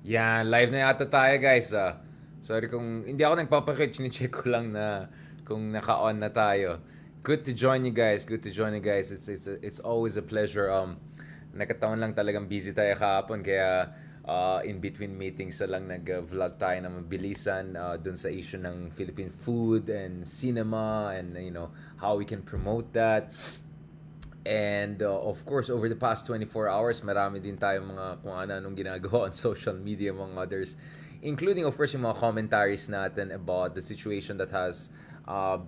Yan, live na yata tayo guys. Sorry kung hindi ako nagpapakit, chine-check ko lang na kung naka-on na tayo. Good to join you guys. Good to join you guys. It's always a pleasure. Nakataon lang talagang busy tayo kahapon kaya in between meetings na lang nag-vlog tayo na mabilisan dun sa issue ng Philippine food and cinema and how we can promote that. And of course, over the past 24 hours, marami din tayong mga kung ano-anong ginagawa on social media, among others. Including, of course, yung mga commentaries natin about the situation that has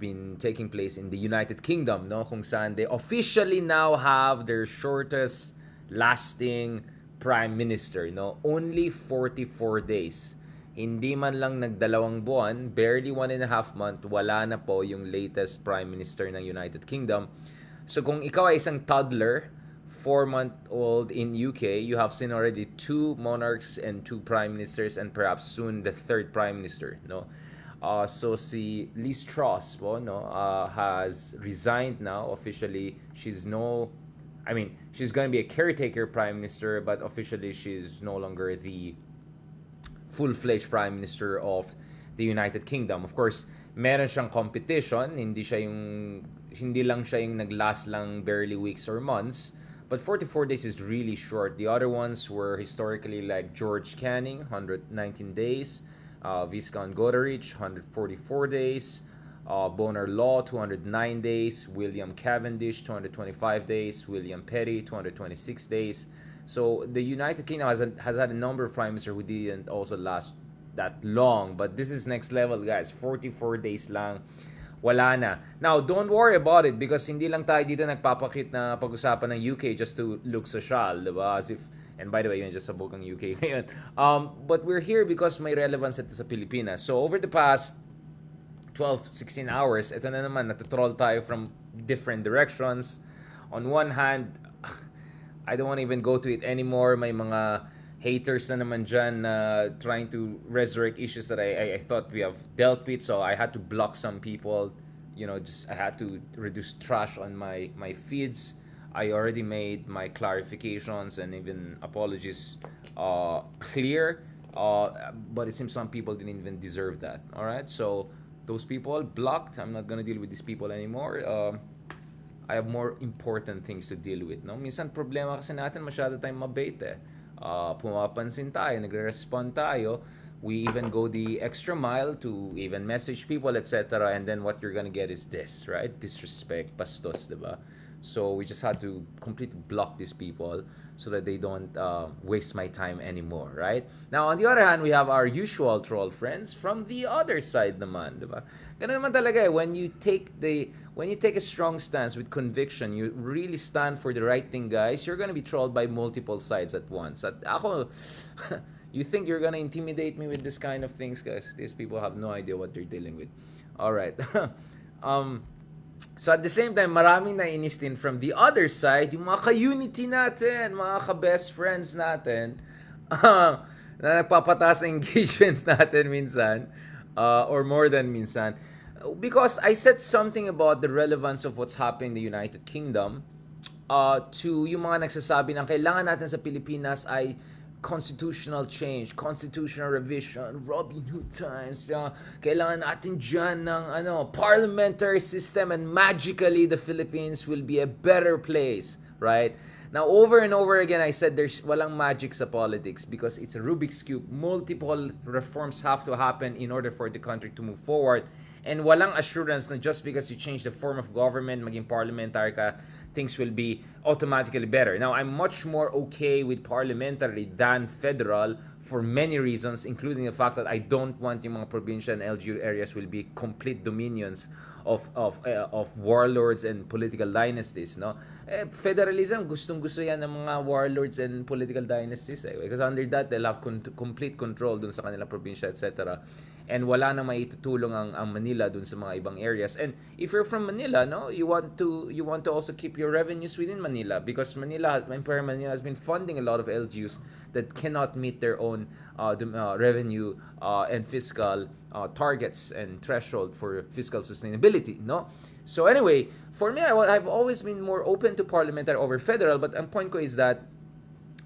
been taking place in the United Kingdom, no? Kung saan they officially now have their shortest lasting prime minister, no? Only 44 days. Hindi man lang nagdalawang buwan, barely 1.5 month, wala na po yung latest prime minister ng United Kingdom. So kung ikaw ay isang toddler, 4-month-old in UK, you have seen already two monarchs and two prime ministers and perhaps soon the third prime minister, no? So si Liz Truss po, no, has resigned now officially. She's going to be a caretaker prime minister, but officially she's no longer the full-fledged prime minister of the United Kingdom. Of course, meron siyang competition, hindi lang siya yung naglast lang barely weeks or months, but 44 days is really short. The other ones were historically like George Canning, 119 days, Viscount Goderich, 144 days, Bonar Law, 209 days, William Cavendish, 225 days, William Petty, 226 days. So the United Kingdom has had a number of prime ministers who didn't also last that long. But this is next level, guys. 44 days lang. Wala na. Now, don't worry about it because hindi lang tayo dito nagpapakit na pag-usapan ng UK just to look social, diba? As if, and by the way, yun just sa bukang UK ngayon. But we're here because may relevance ito sa Pilipinas. So over the past 12, 16 hours, ito na naman, natatroll tayo from different directions. On one hand, I don't want to even go to it anymore. May mga haters na naman dyan trying to resurrect issues that I thought we have dealt with. So I had to block some people. I had to reduce trash on my feeds. I already made my clarifications and even apologies clear. But it seems some people didn't even deserve that. All right? So those people blocked. I'm not gonna deal with these people anymore. I have more important things to deal with, no? Minsan problema kasi natin masyado tayong mabait eh. Pumapansin tayo, nagre-respond tayo. We even go the extra mile to even message people, etc. And then what you're gonna get is this, right? Disrespect, bastos, diba? So we just had to completely block these people so that they don't waste my time anymore, right? Now, on the other hand, we have our usual troll friends from the other side naman, diba? Ganun naman talaga eh. When you take a strong stance with conviction, you really stand for the right thing, guys, you're gonna be trolled by multiple sides at once. At ako, you think you're gonna intimidate me with this kind of things, guys? These people have no idea what they're dealing with. All right. So at the same time, maraming nainis din from the other side, yung mga ka-unity natin, mga ka-best friends natin, na nagpapataas ng engagements natin minsan, or more than minsan. Because I said something about the relevance of what's happening in the United Kingdom to yung mga nagsasabi ng kailangan natin sa Pilipinas ay constitutional change, constitutional revision, Robin Hood times, kailangan natin dyan ng parliamentary system and magically the Philippines will be a better place, right? Now, over and over again, I said there's walang magic sa politics because it's a Rubik's Cube. Multiple reforms have to happen in order for the country to move forward. And walang assurance na just because you change the form of government, maging parliamentary ka, things will be automatically better. Now, I'm much more okay with parliamentary than federal for many reasons, including the fact that I don't want yung mga provincial and LGU areas will be complete dominions of warlords and political dynasties, no? Federalism, gustong-gusto yan ng mga warlords and political dynasties because under that they'll have complete control dun sa kanila probinsya, etc. And wala na maitutulong ang Manila dun sa mga ibang areas. And if you're from Manila, no, you want to also keep your revenues within Manila because Manila has been funding a lot of LGUs that cannot meet their own revenue and fiscal targets and threshold for fiscal sustainability, no? So anyway, for me, I've always been more open to parliamentary over federal, but ang point ko is that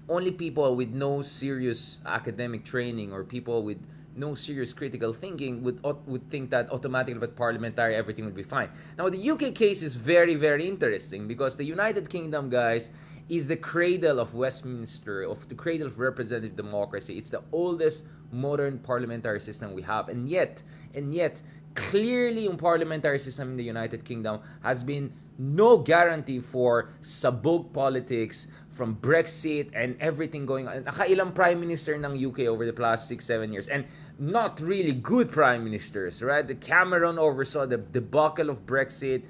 only people with no serious academic training or people with no serious critical thinking would think that automatically with parliamentary everything would be fine. Now the UK case is very, very interesting because the United Kingdom, guys, is the cradle of Westminster, of the cradle of representative democracy. It's the oldest modern parliamentary system we have, and yet clearly yung parliamentary system in the United Kingdom has been no guarantee for sabog politics from Brexit and everything going on. Nakailang prime minister ng UK over the past 6-7 years, and not really good prime ministers, right? The Cameron oversaw the debacle of Brexit.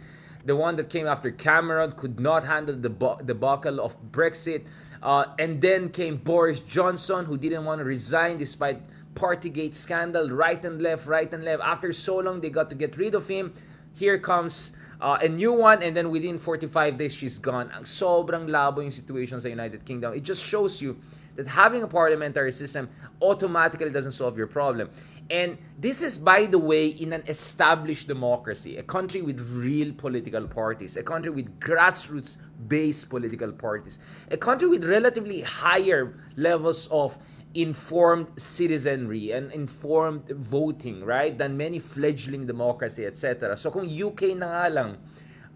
The one that came after Cameron could not handle the debacle of Brexit. And then came Boris Johnson, who didn't want to resign despite Partygate scandal, right and left. After so long, they got to get rid of him. Here comes a new one, and then within 45 days, she's gone. Ang sobrang labo yung situation sa United Kingdom. It just shows you that having a parliamentary system automatically doesn't solve your problem. And this is, by the way, in an established democracy, a country with real political parties, a country with grassroots-based political parties, a country with relatively higher levels of informed citizenry and informed voting, right, than many fledgling democracy, etc. So kung UK na nga lang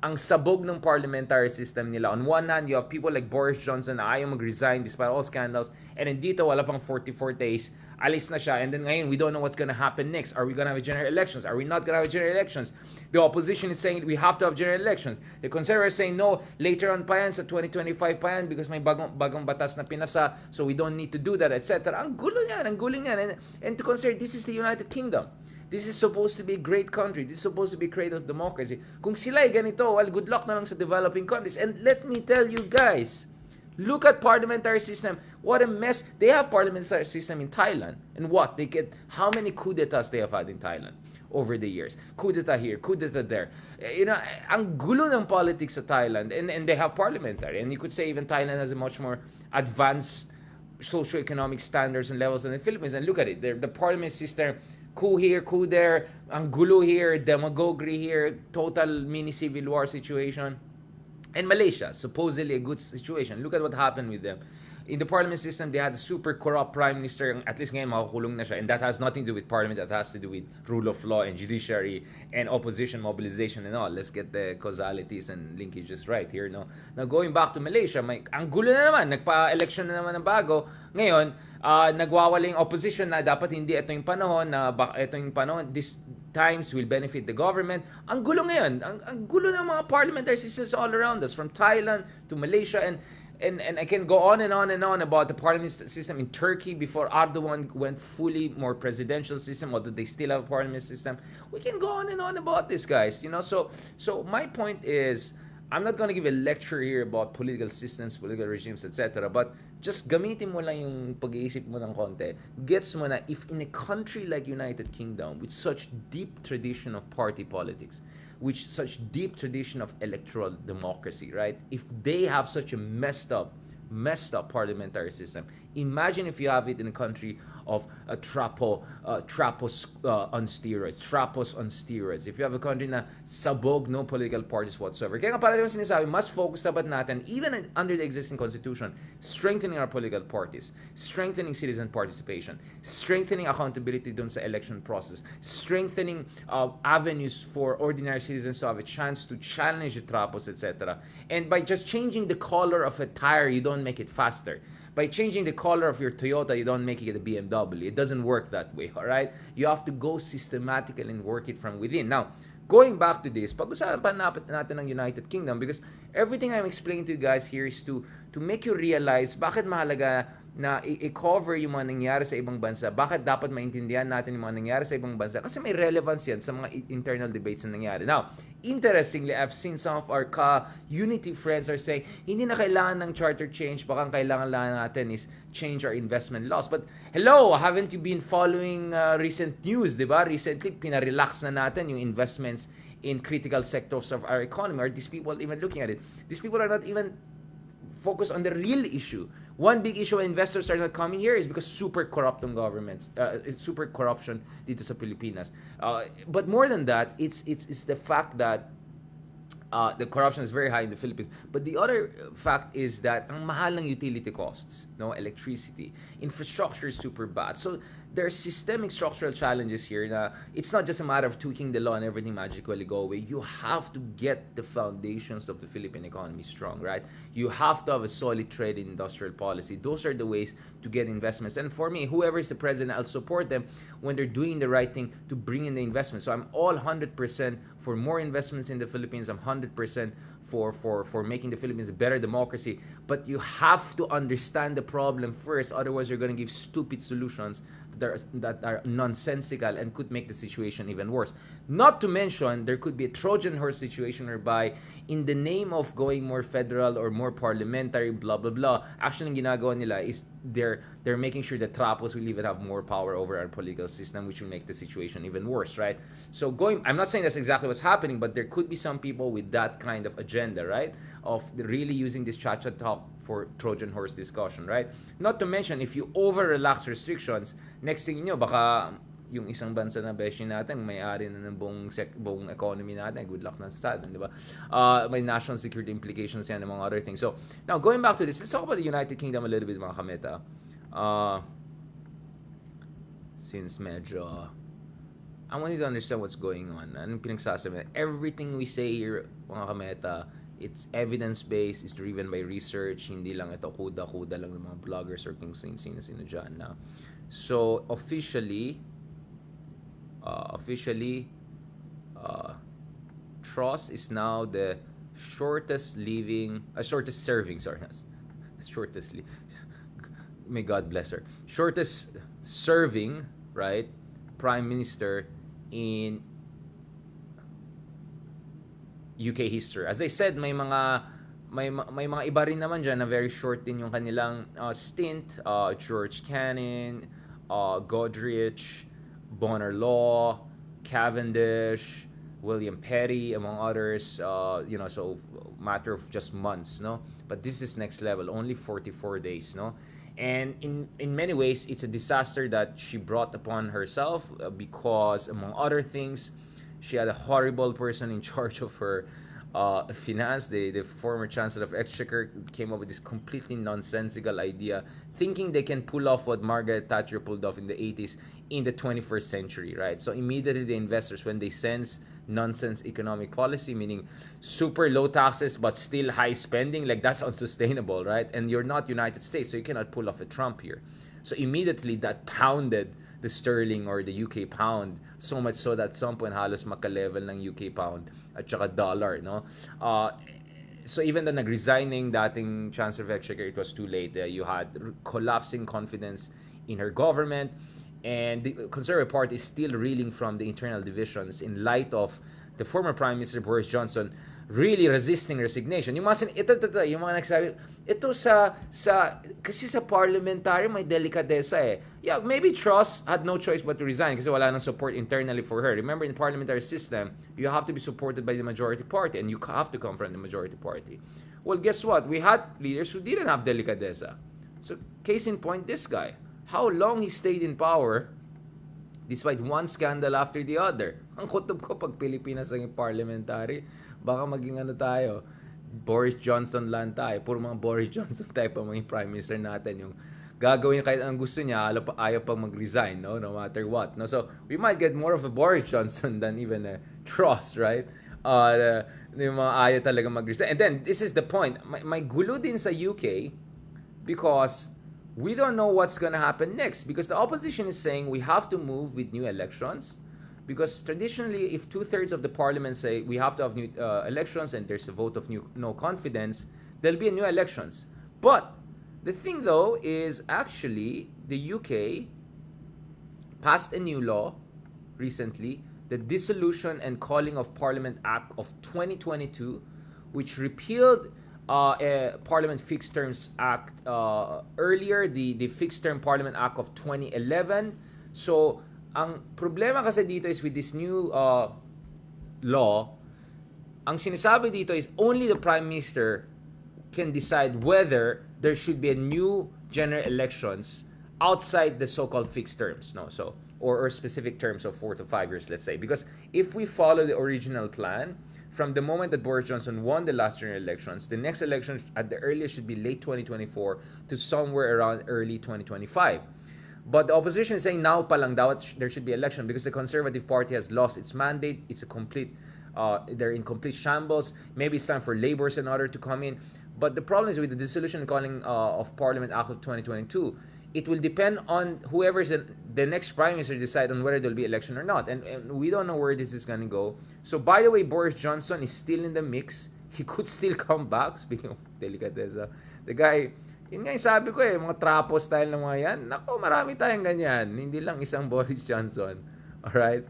ang sabog ng parliamentary system nila, on one hand, you have people like Boris Johnson na ayaw mag-resign despite all scandals, and then dito, wala pang 44 days, alis na siya, and then ngayon, we don't know what's gonna happen next. Are we gonna have general elections? Are we not gonna have general elections? The opposition is saying we have to have general elections. The conservatives saying no, later on pa yan, sa 2025 pa yan, because may bagong batas na pinasa, so we don't need to do that, etc. Ang gulo yan. And to consider, this is the United Kingdom. This is supposed to be a great country. This is supposed to be a cradle of democracy. Kung sila ay ganito, well, good luck na lang sa developing countries. And let me tell you guys, look at parliamentary system. What a mess. They have parliamentary system in Thailand. And what? They get, how many coup d'etats they have had in Thailand over the years? Coup d'etat here, coup d'etat there. You know, ang gulo ng politics sa Thailand. And they have parliamentary. And you could say even Thailand has a much more advanced socioeconomic standards and levels than the Philippines. And look at it. The parliament system, coup here, coup there, ang gulo here, demagoguery here, total mini civil war situation. And Malaysia, supposedly a good situation. Look at what happened with them. In the parliament system, they had a super corrupt prime minister. At least ngayon, makakulong na siya. And that has nothing to do with parliament. That has to do with rule of law and judiciary and opposition mobilization and all. Let's get the causalities and linkages right here. No? Now, going back to Malaysia, ang gulo na naman. Nagpa-election na naman ng bago. Ngayon, nagwawaling opposition na dapat hindi ito yung panahon. This times will benefit the government. Ang gulo ngayon. Ang gulo ng mga parliamentary systems all around us. From Thailand to Malaysia and I can go on and on about the parliament system in Turkey before Erdogan went fully more presidential system, although they still have a parliament system. We can go on and on about this, guys. You know, so my point is, I'm not going to give a lecture here about political systems, political regimes, etc. But just gamitin mo lang yung pag-iisip mo ng konti. Gets mo na, if in a country like United Kingdom with such deep tradition of party politics, with such deep tradition of electoral democracy, right? If they have such a messed up parliamentary system, imagine if you have it in a country of a Trapos on steroids. If you have a country na sabog, no political parties whatsoever. Kaya nga parang sinasabi, mas focus dapat natin, even under the existing constitution, strengthening our political parties, strengthening citizen participation, strengthening accountability dun sa election process, strengthening avenues for ordinary citizens to have a chance to challenge the Trapos, etc. And by just changing the color of a tire, you don't make it faster. By changing the color of your Toyota, you don't make it a BMW. It doesn't work that way, all right? You have to go systematically and work it from within. Now, going back to this, pag-usapan natin ng United Kingdom because everything I'm explaining to you guys here is to make you realize bakit mahalaga na i-cover yung mga nangyari sa ibang bansa. Bakit dapat maintindihan natin yung mga nangyari sa ibang bansa? Kasi may relevance yan sa mga internal debates na nangyari. Now, interestingly, I've seen some of our unity friends are saying, hindi na kailangan ng charter change, baka ang kailangan lang natin is change our investment laws. But, hello, haven't you been following recent news, di ba? Recently, pinarelax na natin yung investments in critical sectors of our economy. Are these people even looking at it? These people are not even focused on the real issue. One big issue when investors are not coming here is because super corrupt ng governments. It's super corruption dito sa Pilipinas. But more than that, it's the fact that The corruption is very high in the Philippines. But the other fact is that ang mahal ng utility costs, no, electricity, infrastructure is super bad. So there are systemic structural challenges here. Na it's not just a matter of tweaking the law and everything magically go away. You have to get the foundations of the Philippine economy strong, right? You have to have a solid trade and industrial policy. Those are the ways to get investments. And for me, whoever is the president, I'll support them when they're doing the right thing to bring in the investment. So I'm all 100% for more investments in the Philippines. I'm 100% for making the Philippines a better democracy. But you have to understand the problem first. Otherwise, you're going to give stupid solutions that are nonsensical and could make the situation even worse. Not to mention, there could be a Trojan horse situation whereby in the name of going more federal or more parliamentary, blah, blah, blah, actually, ang ginagawa nila is they're making sure that Trapos will even have more power over our political system, which will make the situation even worse, right? So I'm not saying that's exactly what's happening, but there could be some people with that kind of agenda, right? Of really using this cha-cha talk for Trojan horse discussion, right? Not to mention, if you over-relax restrictions, next thing you know, baka yung isang bansa na beshi natin, may-ari na ng buong economy natin, good luck na sa atin, di ba? May national security implications yan, among other things. So, now, going back to this, let's talk about the United Kingdom a little bit, mga kameta. Since medyo, I want you to understand what's going on. Anong pinagsasabi? Everything we say here, mga kameta, it's evidence-based, it's driven by research, hindi lang ito kuda-kuda lang ng mga bloggers or kung sino-sino dyan na. So, officially, Truss is now the shortest serving, may God bless her, shortest serving, right, Prime Minister in UK history. As I said, may mga iba rin naman dyan na very short din yung kanilang stint. George Canning, Godrich, Bonner Law, Cavendish, William Petty, among others. So matter of just months, no. But this is next level, only 44 days, no. And in many ways, it's a disaster that she brought upon herself because, among other things, she had a horrible person in charge of her finance. The former Chancellor of Exchequer came up with this completely nonsensical idea, thinking they can pull off what Margaret Thatcher pulled off in the 80s in the 21st century, right? So immediately the investors, when they sense nonsense economic policy, meaning super low taxes but still high spending, like that's unsustainable, right? And you're not United States, so you cannot pull off a Trump here. So immediately that pounded the sterling or the UK pound, so much so that some point halos maka-level ng UK pound at saka dollar, no? So even though nag-resigning dating Chancellor of Exchequer, it was too late. You had collapsing confidence in her government, and the Conservative Party is still reeling from the internal divisions in light of the former Prime Minister Boris Johnson really resisting resignation. Yung mga nagsabi, kasi sa parliamentary may delikadesa eh. Yeah, maybe Truss had no choice but to resign kasi wala nang support internally for her. Remember, in the parliamentary system, you have to be supported by the majority party and you have to come from the majority party. Well, guess what? We had leaders who didn't have delikadesa. So, case in point, this guy. How long he stayed in power despite one scandal after the other. Ang kutob ko pag Pilipinas ang parliamentary, baka maging tayo, Boris Johnson lang tayo. Puro mga Boris Johnson type ang mga prime minister natin. Yung gagawin kahit ang gusto niya, ayaw pa mag-resign, no matter what. No? So, we might get more of a Boris Johnson than even a Truss, right? Yung mga ayaw talaga mag-resign. And then, this is the point. May gulo din sa UK because we don't know what's going to happen next because the opposition is saying we have to move with new elections because traditionally if 2/3 of the parliament say we have to have new elections and there's a vote of no confidence, there'll be new elections. But the thing though is actually the UK passed a new law recently, the Dissolution and Calling of Parliament Act of 2022, which repealed Parliament Fixed Terms Act earlier, the Fixed Term Parliament Act of 2011. So, ang problema kasi dito is with this new law, ang sinasabi dito is only the Prime Minister can decide whether there should be a new general elections outside the so-called fixed terms, no, so or specific terms of 4 to 5 years, let's say, because if we follow the original plan, from the moment that Boris Johnson won the last general elections, the next election at the earliest should be late 2024 to somewhere around early 2025. But the opposition is saying now palang daw there should be election because the Conservative Party has lost its mandate. It's a complete, they're in complete shambles. Maybe it's time for Labour's and other to come in. But the problem is with the dissolution calling of Parliament Act of 2022, it will depend on whoever's the next prime minister decide on whether there'll be election or not. And we don't know where this is going to go. So by the way, Boris Johnson is still in the mix. He could still come back. Speaking of delicatessa, the guy, yun nga yung sabi ko mga trapo style ng mga yan. Nako, marami tayong ganyan. Hindi lang isang Boris Johnson. Alright?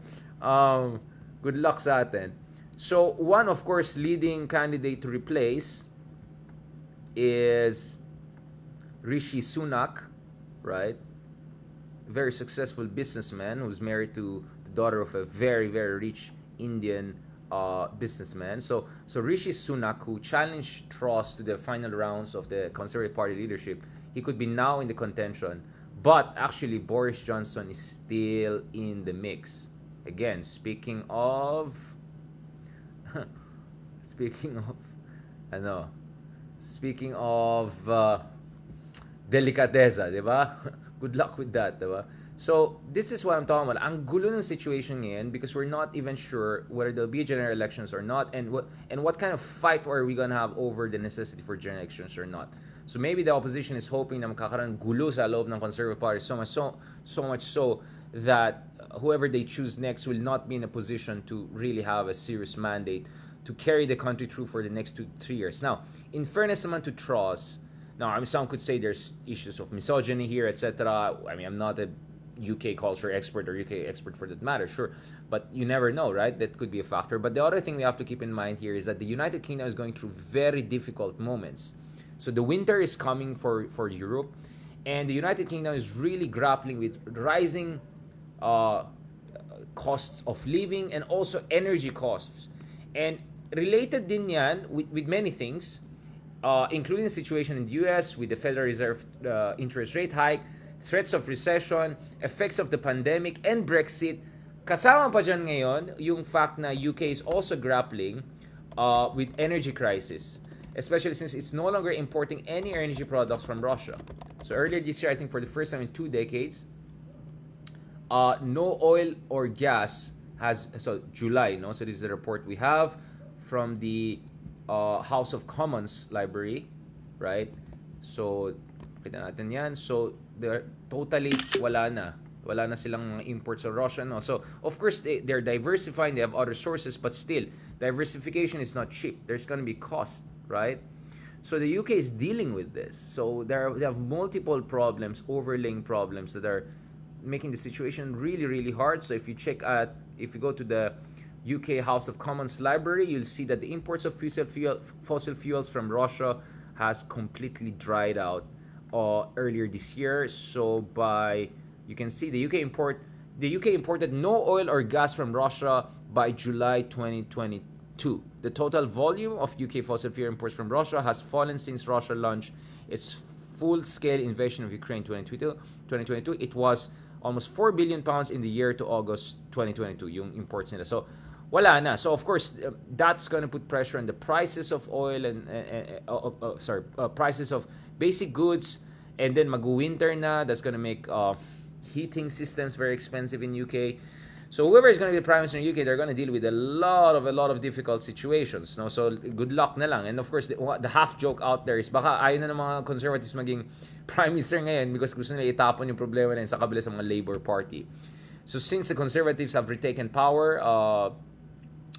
Good luck sa atin. So, one, of course, leading candidate to replace is Rishi Sunak, right? Very successful businessman who's married to the daughter of a very, very rich Indian businessman. So Rishi Sunak, who challenged Truss to the final rounds of the Conservative Party leadership, he could be now in the contention. But actually, Boris Johnson is still in the mix. Again, speaking of delicateza, di ba? Good luck with that, di ba? So, this is what I'm talking about. Ang gulo ng situation ngayon because we're not even sure whether there'll be general elections or not, and what kind of fight are we gonna have over the necessity for general elections or not. So maybe the opposition is hoping na magkakaroon gulo sa loob ng Conservative Party so much so that whoever they choose next will not be in a position to really have a serious mandate to carry the country through for the next 2-3 years. Now, in fairness naman to Truss, now, I mean, some could say there's issues of misogyny here, etc. I mean, I'm not a UK culture expert or UK expert for that matter, sure. But you never know, right? That could be a factor. But the other thing we have to keep in mind here is that the United Kingdom is going through very difficult moments. So the winter is coming for Europe, and the United Kingdom is really grappling with rising costs of living and also energy costs. And related din yan with many things, including the situation in the US with the Federal Reserve interest rate hike, threats of recession, effects of the pandemic, and Brexit. Kasama pa dyan ngayon yung fact na UK is also grappling with energy crisis, especially since it's no longer importing any energy products from Russia. So earlier this year, I think for the first time in 2 decades, no oil or gas July, no? So this is the report we have from the House of Commons library, right? So, kita natin yan. So, they're totally wala na silang mga imports sa Russia, no? So, of course, they're diversifying, they have other sources, but still, diversification is not cheap. There's gonna be cost, right? So, the UK is dealing with this. So, they have multiple problems, overlaying problems that are making the situation really, really hard. So, if you go to the UK House of Commons library, you'll see that the imports of fossil fuels from Russia has completely dried out earlier this year. So you can see the UK imported no oil or gas from Russia by July 2022. The total volume of UK fossil fuel imports from Russia has fallen since Russia launched its full-scale invasion of Ukraine 2022. It was almost 4 billion pounds in the year to August 2022 yung imports nila. So wala na. So of course that's going to put pressure on the prices of oil and prices of basic goods, and then mag-winter na. That's going to make heating systems very expensive in UK. So whoever is going to be the prime minister in UK, they're going to deal with a lot of difficult situations, no? So good luck na lang. And of course the half joke out there is baka ayaw na ng mga conservatives maging prime minister ngayon because gusto nila itapon yung problema na yun sa kabila sa mga Labour Party. So since the conservatives have retaken power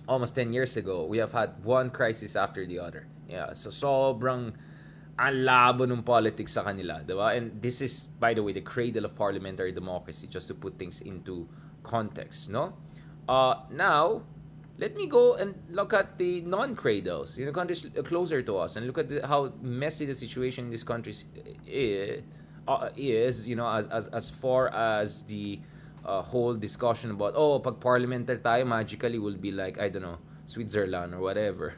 almost 10 years ago, we have had one crisis after the other. Yeah, so sobrang ang labo ng politics sa kanila, diba? And this is, by the way, the cradle of parliamentary democracy, just to put things into context, no? Now, let me go and look at the non-cradles, countries closer to us, and look at how messy the situation in these countries is, as far as the whole discussion about, pag parliamentary tayo, magically will be like, I don't know, Switzerland or whatever.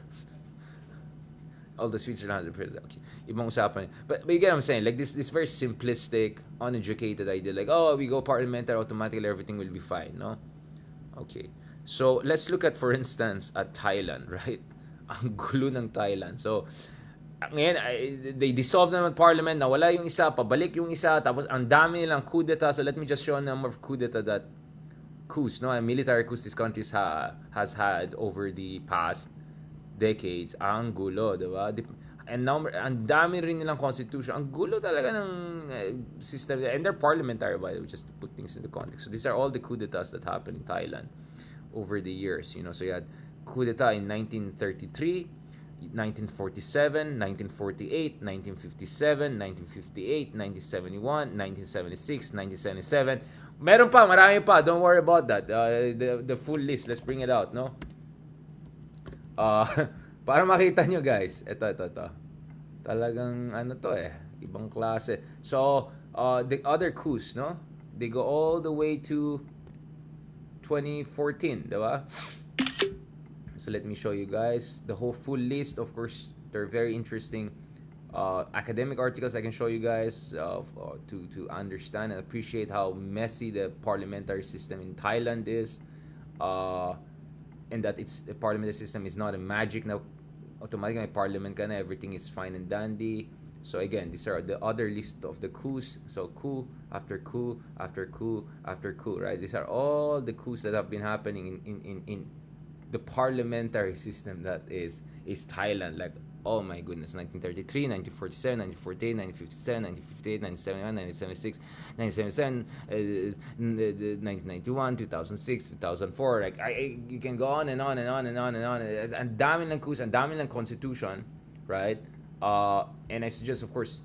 Although Switzerland has a president. Okay. Ibang usapan. But you get what I'm saying? Like this very simplistic, uneducated idea. Like, oh, we go parliamentary, automatically everything will be fine, no? Okay. So, let's look at, for instance, at Thailand, right? Ang gulo ng Thailand. So, ngayon, they dissolved naman parliament, nawala yung isa, pabalik yung isa, tapos ang dami nilang coup d'etat. So, let me just show a number of coup d'etat that coups, no? And military coups this country has had over the past decades. Ang gulo, di ba? And ang dami rin nilang constitution. Ang gulo talaga ng system. And they're parliamentary, by the way, just to put things into context. So these are all the coup d'etats that happened in Thailand over the years. So you had coup d'etat in 1933, 1947, 1948, 1957, 1958, 1971, 1976, 1977. Meron pa, marami pa. Don't worry about that. The full list, let's bring it out, no? Para makita nyo, guys. Ito. Talagang ano to ibang klase. So, the other coups, no? They go all the way to 2014, diba? So let me show you guys the whole full list. Of course, they're very interesting academic articles I can show you guys to understand and appreciate how messy the parliamentary system in Thailand is, and that the parliamentary system is not a magic now. Automatically, parliament ka na, everything is fine and dandy. So again, these are the other list of the coups. So coup after coup after coup after coup, right? These are all the coups that have been happening in the parliamentary system that is Thailand. Like, oh my goodness, 1933, 1947, 1948, 1957, 1958, 1971, 1977, 1991, 2006, 2004. Like, you can go on and on and on and on and on. Ang dami ng coups, ang dami ng constitution, right? And I suggest, of course,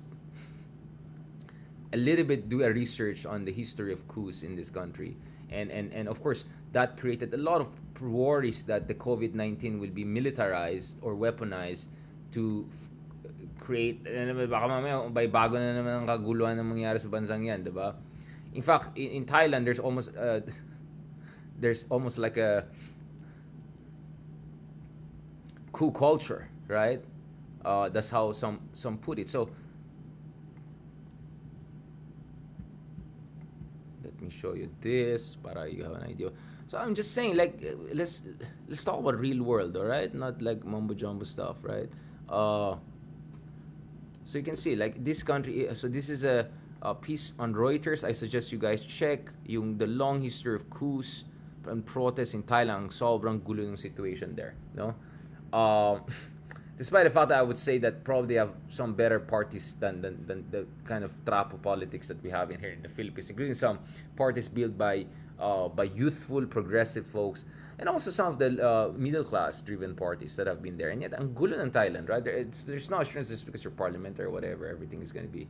a little bit do a research on the history of coups in this country. And of course, that created a lot of worries that the COVID-19 will be militarized or weaponized to create, baka mamaya may bago na naman ang kaguluhan na mangyari sa bansang yan, diba? In fact, in Thailand, there's almost like a coup culture, right? That's how some put it. So let me show you this para you have an idea. So I'm just saying, like, let's talk about real world, all right? Not like mumbo jumbo stuff, right? So you can see, like, this country. So this is a piece on Reuters. I suggest you guys check the long history of coups and protests in Thailand. Sobrang gulo yung situation there, no? Despite the fact that I would say that probably have some better parties than the kind of trapo politics that we have in here in the Philippines, including some parties built by youthful, progressive folks, and also some of the middle-class driven parties that have been there. And yet, ang gulo ng Thailand, right? There's no assurance just because you're parliamentary or whatever, everything is going to be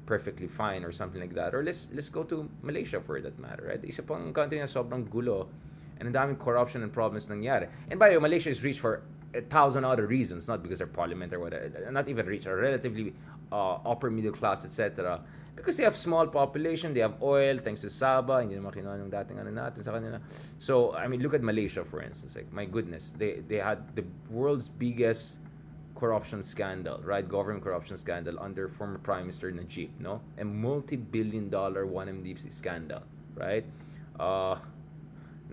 perfectly fine or something like that. Or let's go to Malaysia for that matter, right? Isa pang country na sobrang gulo and ang daming corruption and problems nangyari. And by the way, Malaysia is rich for 1,000 other reasons, not because they're parliamentary or whatever, not even rich, or relatively upper middle class, etc. Because they have small population, they have oil, thanks to Sabah, hindi naman kinuha ng dating ano natin sa kanila. So, I mean, look at Malaysia, for instance. Like, my goodness, they had the world's biggest corruption scandal, right? Government corruption scandal under former Prime Minister Najib, no? A multi-billion-dollar 1MDB scandal, right?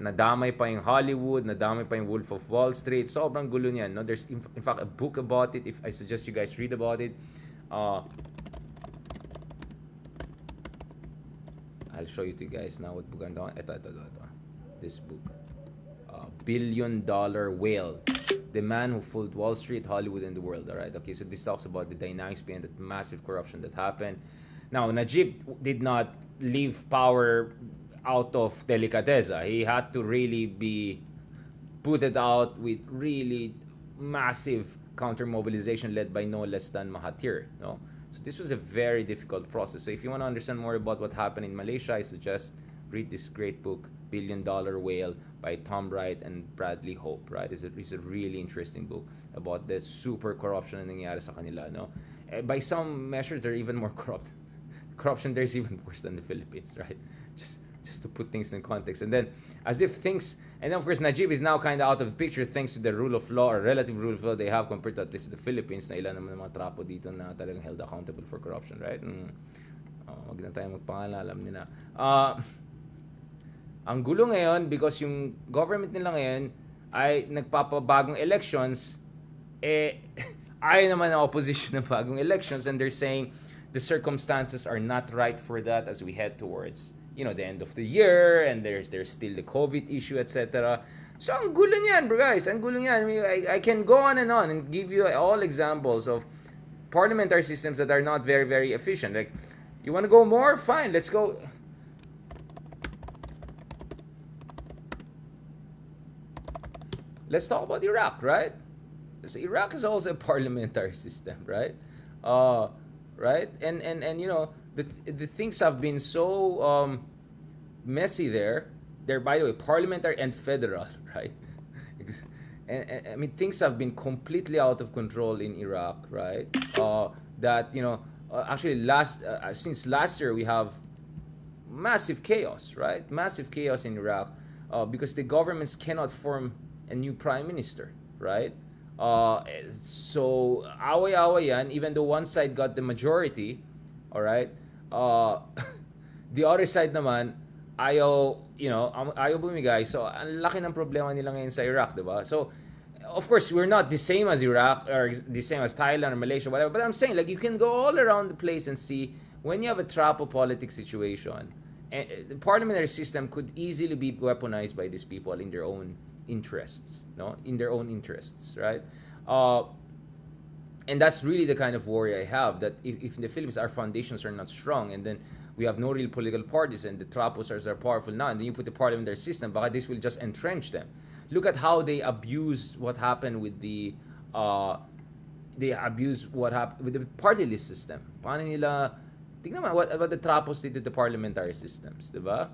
Nadamay pa yung Hollywood, nadamay pa yung Wolf of Wall Street. Sobrang gulo niyan, no? There's in fact a book about it. If I suggest you guys read about it. I'll show you to you guys now what book I'm doing. Ito. This book. $1 billion Whale. The Man Who Fooled Wall Street, Hollywood, and the World. Alright, okay, so this talks about the dynamics behind that massive corruption that happened. Now, Najib did not leave power out of delicateza. He had to really be putted out with really massive counter mobilization led by no less than Mahathir, no? So this was a very difficult process. So if you want to understand more about what happened in Malaysia, I suggest read this great book, $1 Billion Whale, by Tom Wright and Bradley Hope, right? It's a really interesting book about the super corruption na nangyari sa kanila, no? By some measures, they're even more corrupt. Corruption there is even worse than the Philippines, right? Just just to put things in context. And then, as if things, and of course, Najib is now kind of out of the picture thanks to the rule of law or relative rule of law they have compared to at least the Philippines na ilan naman ng mga trapo dito na talagang held accountable for corruption, right? Wag na tayo magpangalan, alam nila. Ang gulo ngayon because yung government nila ngayon ay nagpapabagong elections, ayaw naman ng opposition ng bagong elections, and they're saying the circumstances are not right for that as we head towards the end of the year, and there's still the COVID issue, etc. So ang gulo niyan, bro, guys, ang gulo niyan. I can go on and give you all examples of parliamentary systems that are not very, very efficient. Like, you want to go more? Fine, let's go. Let's talk about Iraq, right? So Iraq is also a parliamentary system, right? Right? And the things have been so messy there. They're, by the way, parliamentary and federal, right? And I mean, things have been completely out of control in Iraq, right? Actually, since last year we have massive chaos, right? Massive chaos in Iraq because the governments cannot form a new prime minister, right? So away-away yan, even though one side got the majority, all right? The other side naman ayaw bumigay. So ang laki ng problema nila ngayon sa Iraq, diba? So of course we're not the same as Iraq or the same as Thailand or Malaysia, whatever, but I'm saying, like, you can go all around the place and see when you have a trapo politics situation, and the parliamentary system could easily be weaponized by these people in their own interests, right? And that's really the kind of worry I have, that if in the Philippines our foundations are not strong, and then we have no real political parties, and the traposters are powerful now, and then you put the parliamentary system, baka this will just entrench them. Look at how they abuse what happened with the with the party list system. Paano nila, tingnan mo what the trapos did to the parliamentary systems, diba?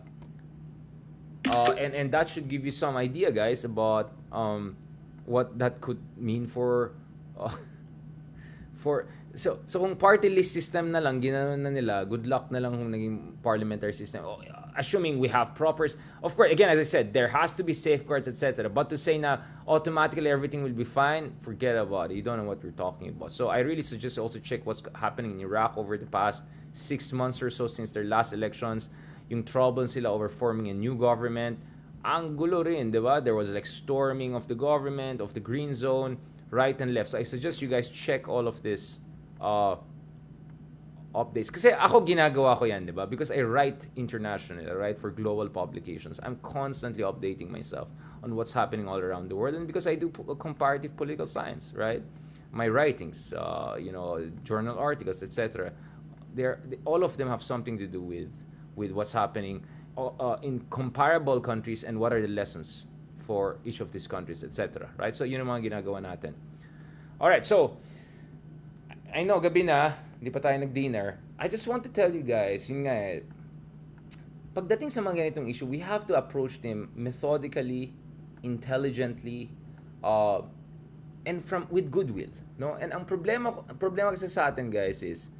And that should give you some idea, guys, about what that could mean for so kung party list system na lang ginawa na nila, good luck na lang kung naging parliamentary system. Assuming we have of course, again, as I said, there has to be safeguards, etc. But to say now automatically everything will be fine, forget about it. You don't know what we're talking about. So I really suggest also check what's happening in Iraq over the past 6 months or so since their last elections. Yung trouble sila over forming a new government. Ang gulo rin, di ba? There was like storming of the government, of the green zone, right and left. So I suggest you guys check all of this updates. Kasi ako ginagawa ko yan, di ba? Because I write internationally, I write for global publications. I'm constantly updating myself on what's happening all around the world. And because I do comparative political science, right? My writings, journal articles, etc. All of them have something to do with what's happening in comparable countries and what are the lessons for each of these countries, etc. Right? So yun ang mga ginagawa natin. Alright, so I know gabi na, hindi pa tayo nag-dinner. I just want to tell you guys, yun nga, pagdating sa mga ganitong issue, we have to approach them methodically, intelligently, and with goodwill, no? And ang problema kasi sa atin, guys, is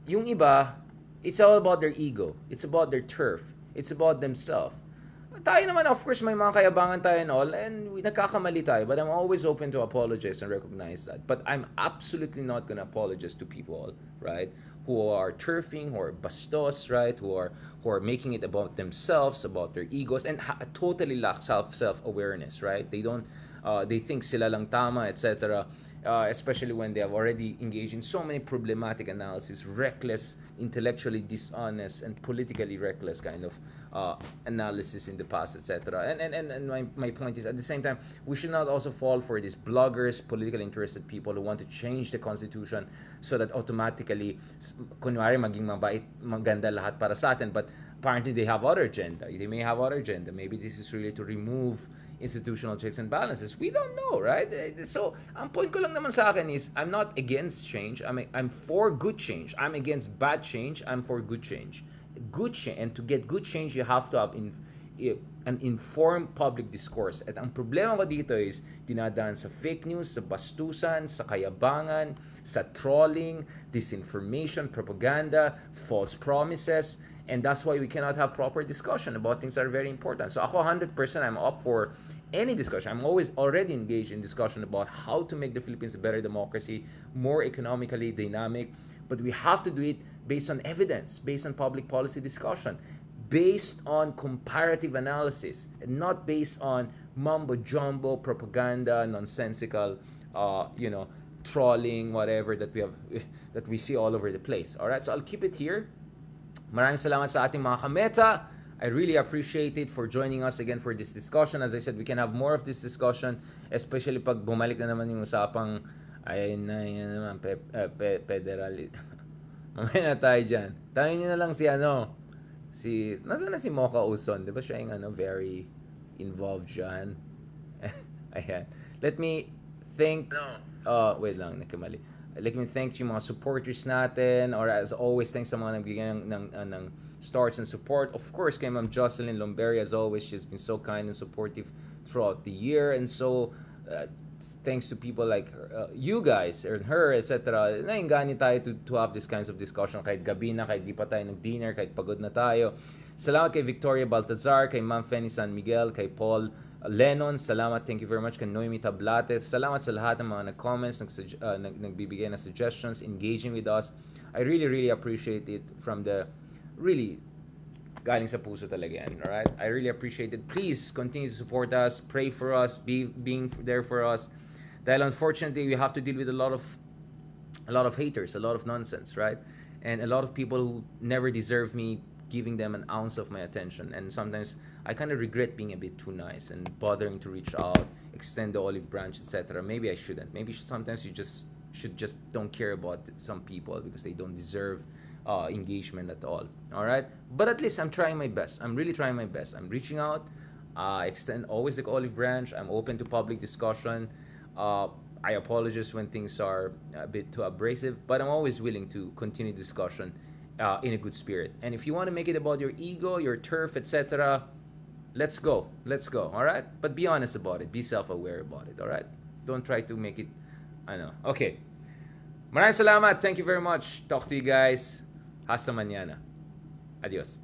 yung iba, it's all about their ego. It's about their turf. It's about themselves. Tayo naman, of course, may mga kayabangan tayo and all, and nagkakamali tayo, but I'm always open to apologize and recognize that. But I'm absolutely not gonna apologize to people, right, who are turfing, who are bastos, right, who are making it about themselves, about their egos, and totally lack self-awareness, right? They think sila lang tama, etc. Especially when they have already engaged in so many problematic analysis, reckless, intellectually dishonest, and politically reckless kind of analysis in the past, etc. And my point is, at the same time, we should not also fall for these bloggers, politically interested people who want to change the constitution so that automatically, kunwari maging mabait, maganda lahat para sa atin, but apparently they have other agenda. They may have other agenda. Maybe this is really to remove institutional checks and balances. We don't know, right? So, ang point ko lang naman sa akin is, I'm not against change. I'm for good change. I'm against bad change. I'm for good change. And to get good change, you have to have an informed public discourse. At ang problema ko dito is dinadaan sa fake news, sa bastusan, sa kayabangan, sa trolling, disinformation, propaganda, false promises, and that's why we cannot have proper discussion about things that are very important. So ako 100% I'm up for any discussion. I'm always already engaged in discussion about how to make the Philippines a better democracy, more economically dynamic, but we have to do it based on evidence, based on public policy discussion, based on comparative analysis, and not based on mumbo jumbo propaganda, nonsensical, trolling, whatever that we have that we see all over the place. All right, so I'll keep it here. Maraming salamat sa ating mga kameta. I really appreciate it for joining us again for this discussion. As I said, we can have more of this discussion, especially pag bumalik na naman yung usapang yun naman, federal. Mamaya na tayo dyan. Tanongin nyo na lang nasaan na si Mocha Uson? Di ba siya yung very involved dyan? Ayan. Let me thank, wait lang, nakamali. Let me thank yung mga supporters natin, or as always, thanks sa mga nagbigay ng starts and support. Of course, kay Ma'am Jocelyn Lomberi, as always, she's been so kind and supportive throughout the year. And so, thanks to people like you guys, and her, etc., nainggani tayo to have these kinds of discussion kahit gabi na, kahit di pa tayo nag-dinner, kahit pagod na tayo. Salamat kay Victoria Baltazar, kay Ma'am Fanny San Miguel, kay Paul Lennon, salamat, thank you very much, kay Noemi Tablates, salamat sa lahat ng mga nag-comments, nagbibigay na suggestions, engaging with us. I really, really appreciate it from the, really, galing sa puso talaga yan, alright? I really appreciate it. Please continue to support us, pray for us, being there for us. Dahil unfortunately, we have to deal with a lot of haters, a lot of nonsense, right? And a lot of people who never deserve me giving them an ounce of my attention. And sometimes I kind of regret being a bit too nice and bothering to reach out, extend the olive branch, etc. Maybe I shouldn't. Maybe sometimes you should just don't care about some people because they don't deserve engagement at all. All right, but at least I'm trying my best. I'm really trying my best. I'm reaching out. Extend always the olive branch. I'm open to public discussion. I apologize when things are a bit too abrasive, but I'm always willing to continue discussion in a good spirit. And if you want to make it about your ego, your turf, etc., let's go. All right, but be honest about it. Be self-aware about it. All right, don't try to make it. I know. Okay. Maraming salamat. Thank you very much. Talk to you guys. Hasta mañana. Adios.